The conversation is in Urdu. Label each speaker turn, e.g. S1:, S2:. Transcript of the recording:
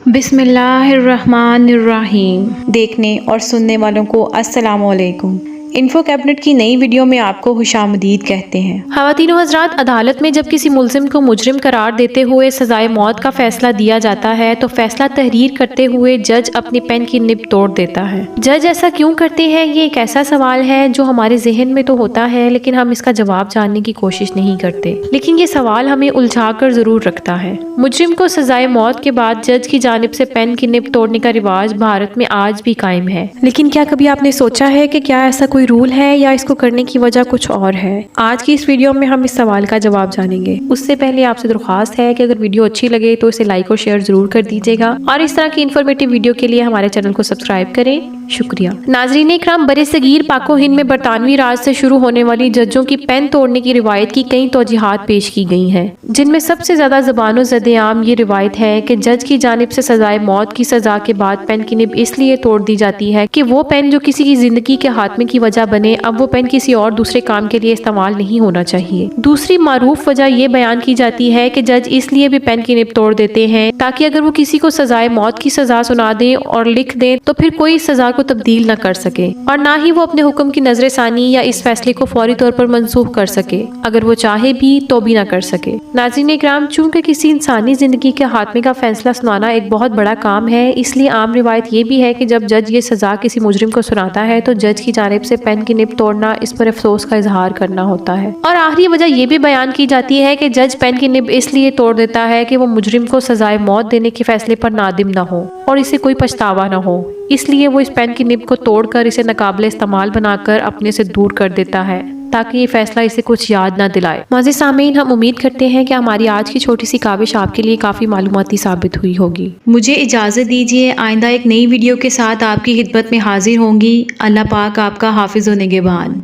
S1: بسم اللہ الرحمن الرحیم۔ دیکھنے اور سننے والوں کو السلام علیکم۔ انفو کیبنٹ کی نئی ویڈیو میں آپ کو خوش آمدید کہتے ہیں۔
S2: خواتین و حضرات، عدالت میں جب کسی ملزم کو مجرم قرار دیتے ہوئے سزائے موت کا فیصلہ دیا جاتا ہے تو فیصلہ تحریر کرتے ہوئے جج اپنی پین کی نب توڑ دیتا ہے۔ جج ایسا کیوں کرتے ہیں؟ یہ ایک ایسا سوال ہے جو ہمارے ذہن میں تو ہوتا ہے لیکن ہم اس کا جواب جاننے کی کوشش نہیں کرتے، لیکن یہ سوال ہمیں الجھا کر ضرور رکھتا ہے۔ مجرم کو سزائے موت کے بعد جج کی جانب سے پین کی نب توڑنے کا رواج بھارت میں آج بھی قائم ہے، لیکن کیا کبھی آپ نے سوچا ہے کہ کیا ایسا کوئی رول ہے یا اس کو کرنے کی وجہ کچھ اور ہے؟ آج کی اس ویڈیو میں ہم اس سوال کا جواب جانیں گے۔ اس سے پہلے آپ سے درخواست ہے کہ اگر ویڈیو اچھی لگے تو اسے لائک اور شیئر ضرور کر دیجیے گا، اور اس طرح کی انفارمیٹیو ویڈیو کے لیے ہمارے چینل کو سبسکرائب کریں۔ شکریہ۔ ناظرین اکرام، برصغیر پاک و ہند میں برطانوی راج سے شروع ہونے والی ججوں کی پین توڑنے کی روایت کی کئی توجیہات پیش کی گئی ہیں، جن میں سب سے زیادہ زبان و زد عام یہ روایت ہے کہ جج کی جانب سے سزائے موت کی سزا کے بعد پین کی نب اس لیے توڑ دی جاتی ہے کہ وہ پین جو کسی کی زندگی کے خاتمے کی وجہ بنے، اب وہ پین کسی اور دوسرے کام کے لیے استعمال نہیں ہونا چاہیے۔ دوسری معروف وجہ یہ بیان کی جاتی ہے کہ جج اس لیے بھی پین کی نب توڑ دیتے ہیں تاکہ اگر وہ کسی کو سزائے موت کی سزا سنا دیں اور لکھ دیں تو پھر کوئی سزا کو تبدیل نہ کر سکے، اور نہ ہی وہ اپنے حکم کی نظر ثانی یا اس فیصلے کو فوری طور پر منسوخ کر سکے، اگر وہ چاہے بھی تو بھی نہ کر سکے۔ ناظرین اکرام، چونکہ کسی انسانی زندگی کے خاتمے کا فیصلہ سنانا ایک بہت بڑا کام ہے، اس لیے عام روایت یہ بھی ہے کہ جب جج یہ سزا کسی مجرم کو سناتا ہے تو جج کی جانب سے پین کی نب توڑنا اس پر افسوس کا اظہار کرنا ہوتا ہے۔ اور آخری وجہ یہ بھی بیان کی جاتی ہے کہ جج پین کی نب اس لیے توڑ دیتا ہے کہ وہ مجرم کو سزائے موت دینے کے فیصلے پر نادم نہ ہو اور اسے کوئی پچھتاوا نہ ہو، اس لیے وہ اس پین کی نب کو توڑ کر اسے ناقابل استعمال بنا کر اپنے سے دور کر دیتا ہے تاکہ یہ فیصلہ اسے کچھ یاد نہ دلائے۔ معزز سامعین، ہم امید کرتے ہیں کہ ہماری آج کی چھوٹی سی کاوش آپ کے لیے کافی معلوماتی ثابت ہوئی ہوگی۔
S1: مجھے اجازت دیجیے، آئندہ ایک نئی ویڈیو کے ساتھ آپ کی خدمت میں حاضر ہوں گی۔ اللہ پاک آپ کا حافظ و نگہبان۔